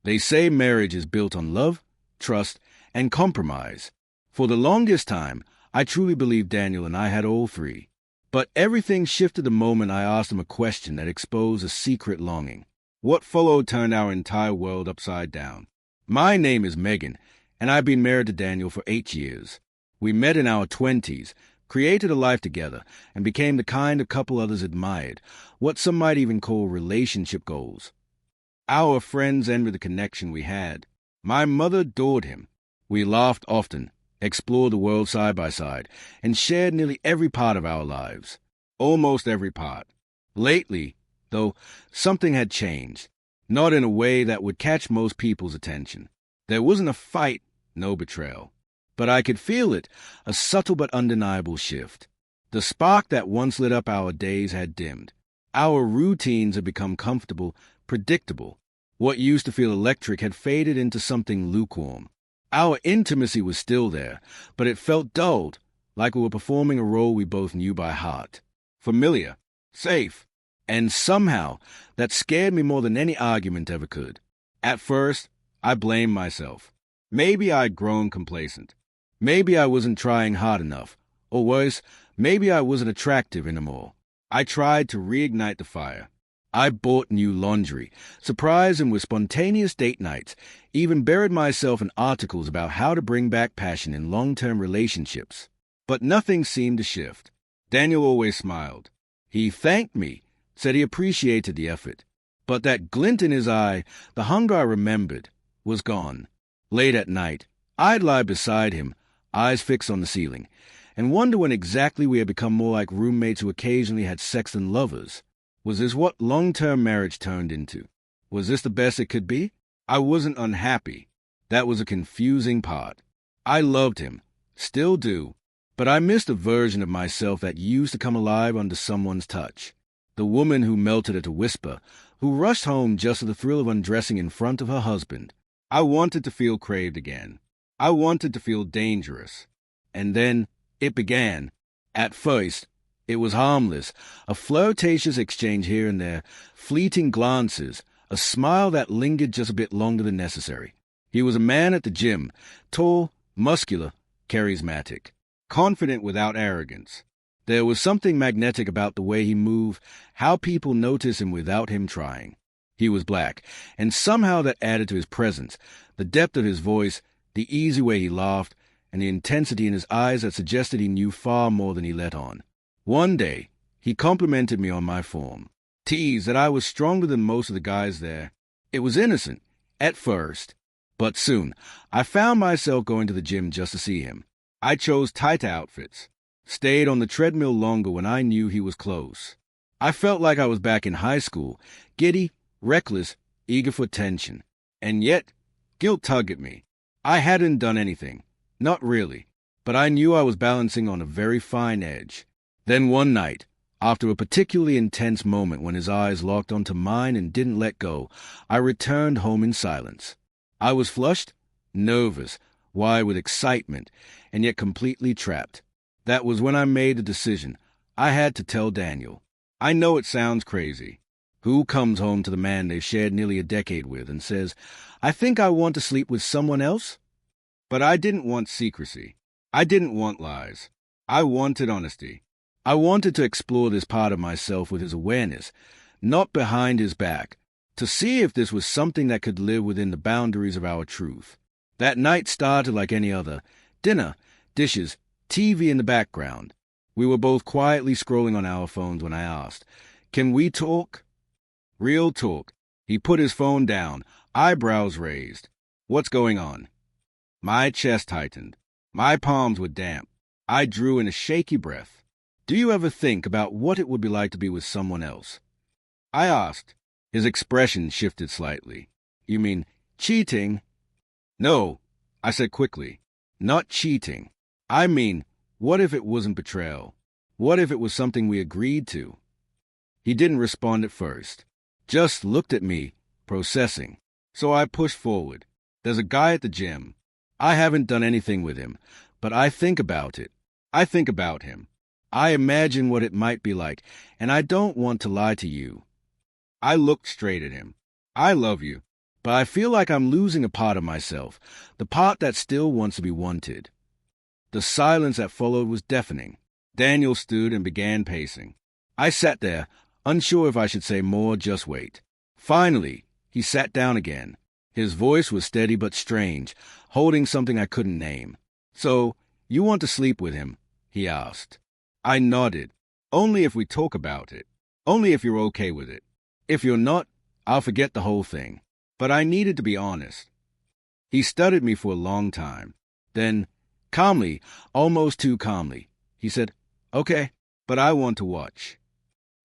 They say marriage is built on love, trust, and compromise. For the longest time, I truly believed Daniel and I had all three. But everything shifted the moment I asked him a question that exposed a secret longing. What followed turned our entire world upside down. My name is Megan, and I've been married to Daniel for 8 years. We met in our 20s, created a life together, and became the kind of couple others admired, what some might even call relationship goals. Our friends envied the connection we had. My mother adored him. We laughed often, explored the world side by side, and shared nearly every part of our lives. Almost every part. Lately, though, something had changed, not in a way that would catch most people's attention. There wasn't a fight, no betrayal. But I could feel it, a subtle but undeniable shift. The spark that once lit up our days had dimmed. Our routines had become comfortable, predictable. What used to feel electric had faded into something lukewarm. Our intimacy was still there, but it felt dulled, like we were performing a role we both knew by heart. Familiar, safe, and somehow that scared me more than any argument ever could. At first, I blamed myself. Maybe I'd grown complacent. Maybe I wasn't trying hard enough. Or worse, maybe I wasn't attractive anymore. I tried to reignite the fire. I bought new laundry, surprised him with spontaneous date nights, even buried myself in articles about how to bring back passion in long-term relationships. But nothing seemed to shift. Daniel always smiled. He thanked me, said he appreciated the effort. But that glint in his eye, the hunger I remembered, was gone. Late at night, I'd lie beside him, eyes fixed on the ceiling, and wonder when exactly we had become more like roommates who occasionally had sex than lovers. Was this what long-term marriage turned into? Was this the best it could be? I wasn't unhappy. That was a confusing part. I loved him, still do, but I missed a version of myself that used to come alive under someone's touch. The woman who melted at a whisper, who rushed home just for the thrill of undressing in front of her husband. I wanted to feel craved again. I wanted to feel dangerous. And then it began. At first, it was harmless, a flirtatious exchange here and there, fleeting glances, a smile that lingered just a bit longer than necessary. He was a man at the gym, tall, muscular, charismatic, confident without arrogance. There was something magnetic about the way he moved, how people noticed him without him trying. He was black, and somehow that added to his presence, the depth of his voice, the easy way he laughed, and the intensity in his eyes that suggested he knew far more than he let on. One day, he complimented me on my form, teased that I was stronger than most of the guys there. It was innocent, at first, but soon I found myself going to the gym just to see him. I chose tighter outfits, stayed on the treadmill longer when I knew he was close. I felt like I was back in high school, giddy, reckless, eager for attention. And yet, guilt tugged at me. I hadn't done anything, not really, but I knew I was balancing on a very fine edge. Then one night, after a particularly intense moment when his eyes locked onto mine and didn't let go, I returned home in silence. I was flushed, nervous, wild with excitement, and yet completely trapped. That was when I made the decision. I had to tell Daniel. I know it sounds crazy. Who comes home to the man they've shared nearly a decade with and says, "I think I want to sleep with someone else"? But I didn't want secrecy. I didn't want lies. I wanted honesty. I wanted to explore this part of myself with his awareness, not behind his back, to see if this was something that could live within the boundaries of our truth. That night started like any other. Dinner, dishes, TV in the background. We were both quietly scrolling on our phones when I asked, "Can we talk?" Real talk. He put his phone down, eyebrows raised. "What's going on?" My chest tightened. My palms were damp. I drew in a shaky breath. "Do you ever think about what it would be like to be with someone else?" I asked. His expression shifted slightly. "You mean cheating?" "No," I said quickly. "Not cheating. I mean, what if it wasn't betrayal? What if it was something we agreed to?" He didn't respond at first. Just looked at me, processing. So I pushed forward. "There's a guy at the gym. I haven't done anything with him, but I think about it. I think about him. I imagine what it might be like, and I don't want to lie to you." I looked straight at him. "I love you, but I feel like I'm losing a part of myself, the part that still wants to be wanted. The silence that followed was deafening. Daniel stood and began pacing. I sat there, unsure if I should say more or just wait. Finally, he sat down again. His voice was steady but strange, holding something I couldn't name. "So, you want to sleep with him?" he asked. I nodded. "Only if we talk about it. Only if you're okay with it. If you're not, I'll forget the whole thing." But I needed to be honest. He studied me for a long time. Then, calmly, almost too calmly, he said, "Okay, but I want to watch."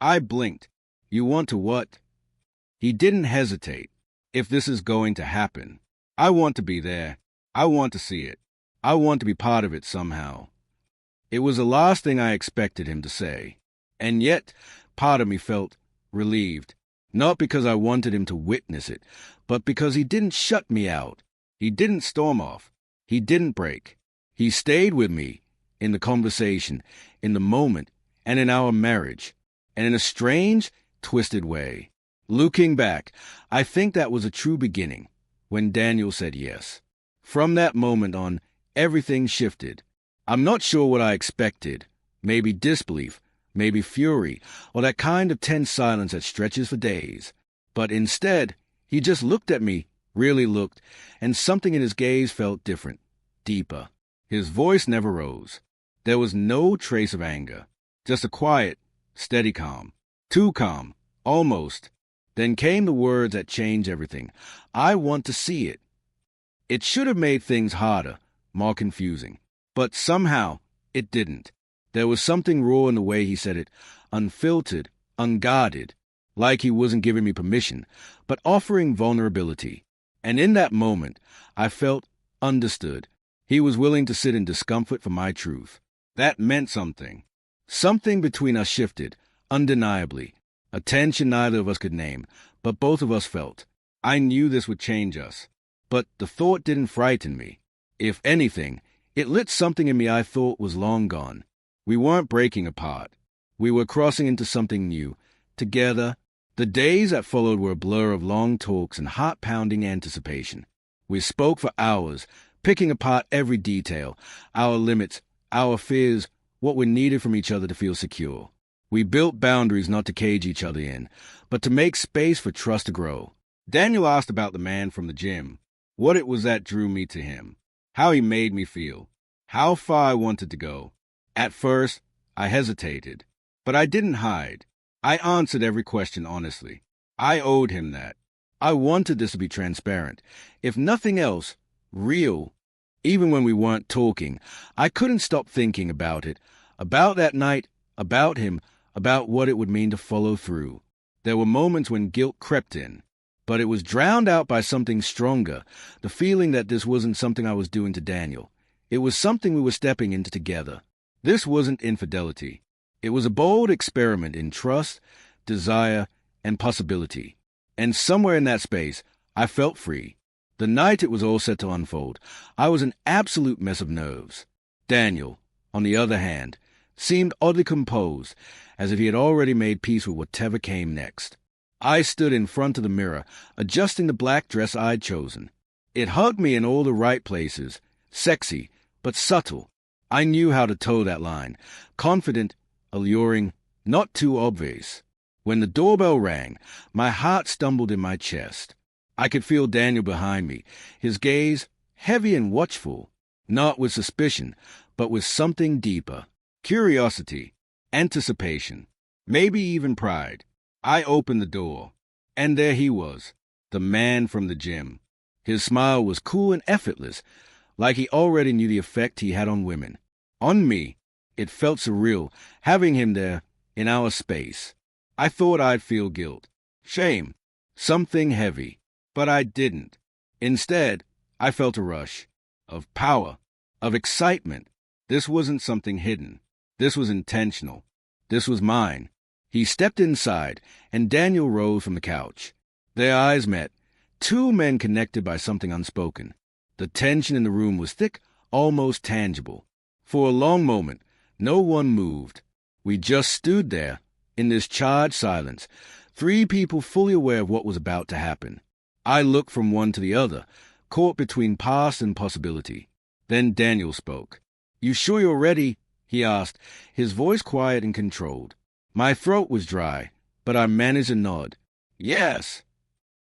I blinked. "You want to what?" He didn't hesitate. "If this is going to happen, I want to be there. I want to see it. I want to be part of it somehow." It was the last thing I expected him to say. And yet, part of me felt relieved. Not because I wanted him to witness it, but because he didn't shut me out. He didn't storm off. He didn't break. He stayed with me in the conversation, in the moment, and in our marriage, and in a strange, twisted way. Looking back, I think that was a true beginning, when Daniel said yes. From that moment on, everything shifted. I'm not sure what I expected. Maybe disbelief, maybe fury, or that kind of tense silence that stretches for days. But instead, he just looked at me, really looked, and something in his gaze felt different, deeper. His voice never rose. There was no trace of anger, just a quiet, steady calm. Too calm, almost. Then came the words that changed everything. "I want to see it." It should have made things harder, more confusing. But somehow, it didn't. There was something raw in the way he said it, unfiltered, unguarded, like he wasn't giving me permission, but offering vulnerability. And in that moment, I felt understood. He was willing to sit in discomfort for my truth. That meant something. Something between us shifted, undeniably. A tension neither of us could name, but both of us felt. I knew this would change us. But the thought didn't frighten me. If anything, it lit something in me I thought was long gone. We weren't breaking apart. We were crossing into something new, together. The days that followed were a blur of long talks and heart-pounding anticipation. We spoke for hours, picking apart every detail, our limits, our fears, what we needed from each other to feel secure. We built boundaries not to cage each other in, but to make space for trust to grow. Daniel asked about the man from the gym, what it was that drew me to him, how he made me feel, how far I wanted to go. At first, I hesitated, but I didn't hide. I answered every question honestly. I owed him that. I wanted this to be transparent. If nothing else, real. Even when we weren't talking, I couldn't stop thinking about it, about that night, about him, about what it would mean to follow through. There were moments when guilt crept in, but it was drowned out by something stronger, the feeling that this wasn't something I was doing to Daniel. It was something we were stepping into together. This wasn't infidelity. It was a bold experiment in trust, desire, and possibility. And somewhere in that space, I felt free. The night it was all set to unfold, I was an absolute mess of nerves. Daniel, on the other hand, seemed oddly composed, as if he had already made peace with whatever came next. I stood in front of the mirror, adjusting the black dress I'd chosen. It hugged me in all the right places, sexy, but subtle. I knew how to toe that line, confident, alluring, not too obvious. When the doorbell rang, my heart stumbled in my chest. I could feel Daniel behind me, his gaze heavy and watchful, not with suspicion, but with something deeper. Curiosity, anticipation, maybe even pride. I opened the door, and there he was, the man from the gym. His smile was cool and effortless, like he already knew the effect he had on women. On me, it felt surreal, having him there, in our space. I thought I'd feel guilt, shame, something heavy, but I didn't. Instead, I felt a rush, of power, of excitement. This wasn't something hidden. This was intentional. This was mine. He stepped inside, and Daniel rose from the couch. Their eyes met, two men connected by something unspoken. The tension in the room was thick, almost tangible. For a long moment, no one moved. We just stood there, in this charged silence, three people fully aware of what was about to happen. I looked from one to the other, caught between past and possibility. Then Daniel spoke. "You sure you're ready?" he asked, his voice quiet and controlled. My throat was dry, but I managed a nod. "Yes."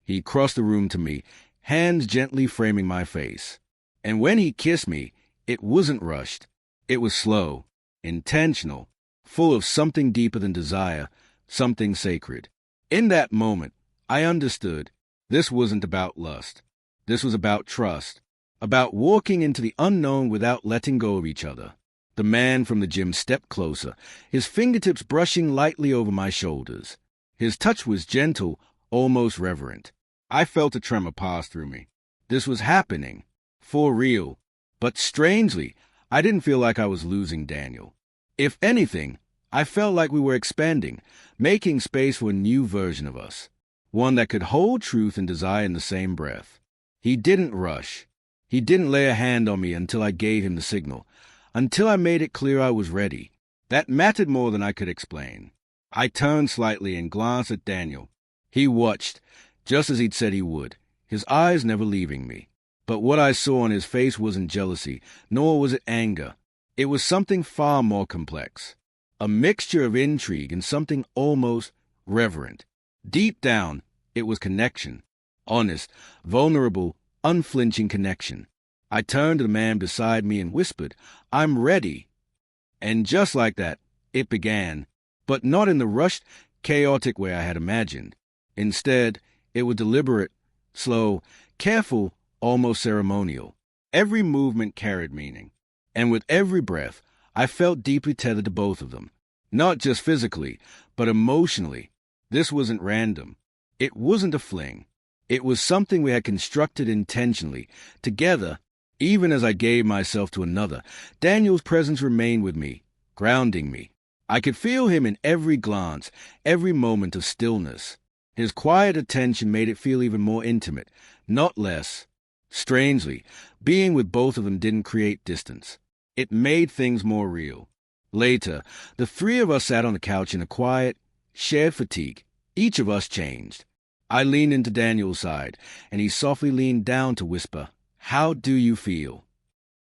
He crossed the room to me, hands gently framing my face. And when he kissed me, it wasn't rushed. It was slow, intentional, full of something deeper than desire, something sacred. In that moment, I understood this wasn't about lust. This was about trust, about walking into the unknown without letting go of each other. The man from the gym stepped closer, his fingertips brushing lightly over my shoulders. His touch was gentle, almost reverent. I felt a tremor pass through me. This was happening, for real. But strangely, I didn't feel like I was losing Daniel. If anything, I felt like we were expanding, making space for a new version of us, one that could hold truth and desire in the same breath. He didn't rush. He didn't lay a hand on me until I gave him the signal, until I made it clear I was ready. That mattered more than I could explain. I turned slightly and glanced at Daniel. He watched, just as he'd said he would, his eyes never leaving me. But what I saw on his face wasn't jealousy, nor was it anger. It was something far more complex. A mixture of intrigue and something almost reverent. Deep down, it was connection. Honest, vulnerable, unflinching connection. I turned to the man beside me and whispered, "I'm ready." And just like that, it began. But not in the rushed, chaotic way I had imagined. Instead, it was deliberate, slow, careful, almost ceremonial. Every movement carried meaning. And with every breath, I felt deeply tethered to both of them. Not just physically, but emotionally. This wasn't random. It wasn't a fling. It was something we had constructed intentionally, together. Even as I gave myself to another, Daniel's presence remained with me, grounding me. I could feel him in every glance, every moment of stillness. His quiet attention made it feel even more intimate, not less. Strangely, being with both of them didn't create distance. It made things more real. Later, the three of us sat on the couch in a quiet, shared fatigue. Each of us changed. I leaned into Daniel's side, and he softly leaned down to whisper, "How do you feel?"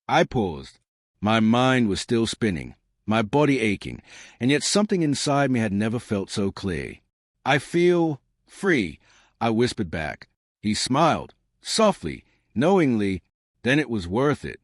I paused. My mind was still spinning, my body aching, and yet something inside me had never felt so clear. "I feel free," I whispered back. He smiled, softly, knowingly. Then it was worth it.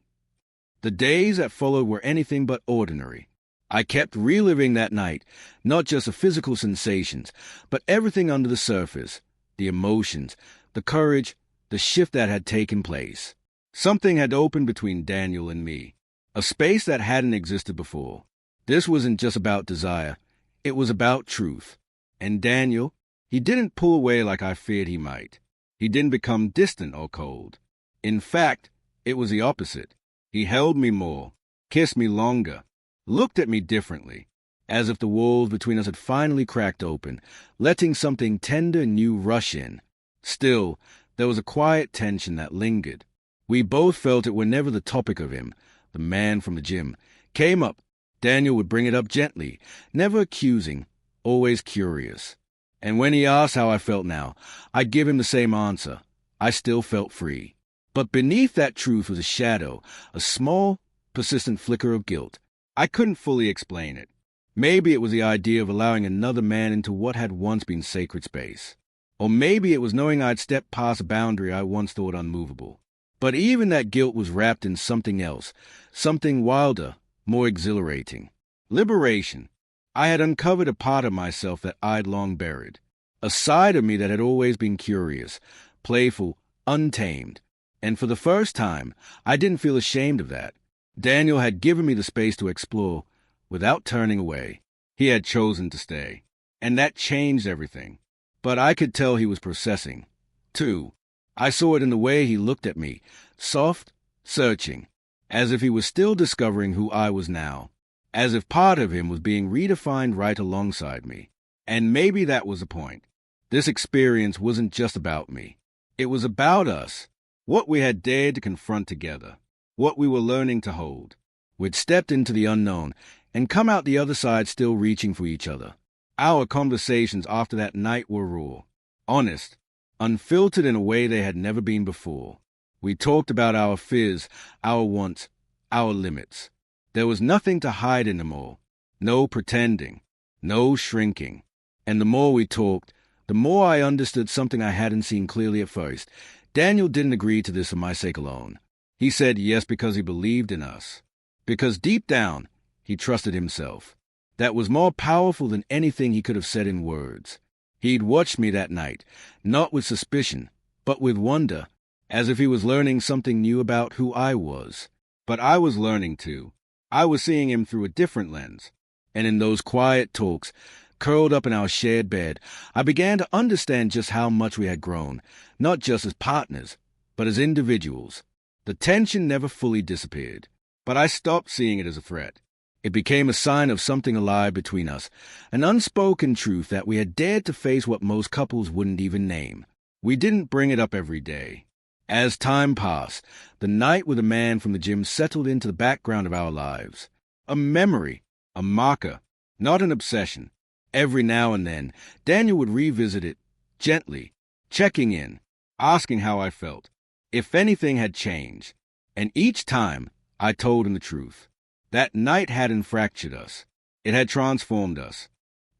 The days that followed were anything but ordinary. I kept reliving that night, not just the physical sensations, but everything under the surface, the emotions, the courage, the shift that had taken place. Something had opened between Daniel and me, a space that hadn't existed before. This wasn't just about desire, it was about truth. And Daniel, he didn't pull away like I feared he might. He didn't become distant or cold. In fact, it was the opposite. He held me more, kissed me longer, looked at me differently, as if the walls between us had finally cracked open, letting something tender and new rush in. Still, there was a quiet tension that lingered. We both felt it whenever the topic of him, the man from the gym, came up. Daniel would bring it up gently, never accusing, always curious. And when he asked how I felt now, I'd give him the same answer. I still felt free. But beneath that truth was a shadow, a small, persistent flicker of guilt. I couldn't fully explain it. Maybe it was the idea of allowing another man into what had once been sacred space. Or maybe it was knowing I'd stepped past a boundary I once thought unmovable. But even that guilt was wrapped in something else, something wilder, more exhilarating. Liberation. I had uncovered a part of myself that I'd long buried. A side of me that had always been curious, playful, untamed. And for the first time, I didn't feel ashamed of that. Daniel had given me the space to explore without turning away. He had chosen to stay. And that changed everything. But I could tell he was processing, too. I saw it in the way he looked at me, soft, searching, as if he was still discovering who I was now, as if part of him was being redefined right alongside me. And maybe that was the point. This experience wasn't just about me. It was about us, what we had dared to confront together, what we were learning to hold. We'd stepped into the unknown and come out the other side still reaching for each other. Our conversations after that night were raw, honest, unfiltered in a way they had never been before. We talked about our fears, our wants, our limits. There was nothing to hide in them all. No pretending, no shrinking. And the more we talked, the more I understood something I hadn't seen clearly at first. Daniel didn't agree to this for my sake alone. He said yes because he believed in us. Because deep down, he trusted himself. That was more powerful than anything he could have said in words. He'd watched me that night, not with suspicion, but with wonder, as if he was learning something new about who I was. But I was learning too. I was seeing him through a different lens. And in those quiet talks, curled up in our shared bed, I began to understand just how much we had grown, not just as partners, but as individuals. The tension never fully disappeared, but I stopped seeing it as a threat. It became a sign of something alive between us, an unspoken truth that we had dared to face what most couples wouldn't even name. We didn't bring it up every day. As time passed, the night with a man from the gym settled into the background of our lives. A memory, a marker, not an obsession. Every now and then, Daniel would revisit it, gently, checking in, asking how I felt, if anything had changed. And each time, I told him the truth. That night hadn't fractured us. It had transformed us.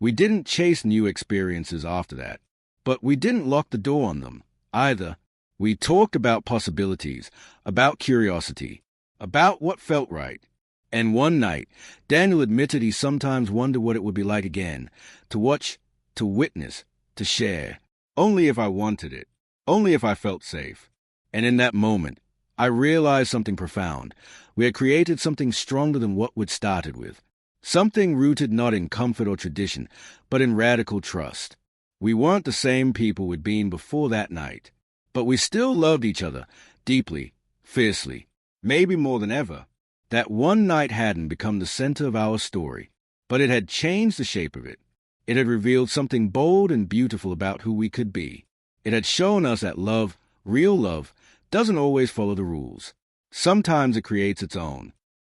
We didn't chase new experiences after that, but we didn't lock the door on them, either. We talked about possibilities, about curiosity, about what felt right. And one night, Daniel admitted he sometimes wondered what it would be like again, to watch, to witness, to share, only if I wanted it, only if I felt safe. And in that moment, I realized something profound. We had created something stronger than what we'd started with. Something rooted not in comfort or tradition, but in radical trust. We weren't the same people we'd been before that night, but we still loved each other, deeply, fiercely, maybe more than ever. That one night hadn't become the center of our story, but it had changed the shape of it. It had revealed something bold and beautiful about who we could be. It had shown us that love, real love, doesn't always follow the rules. Sometimes it creates its own,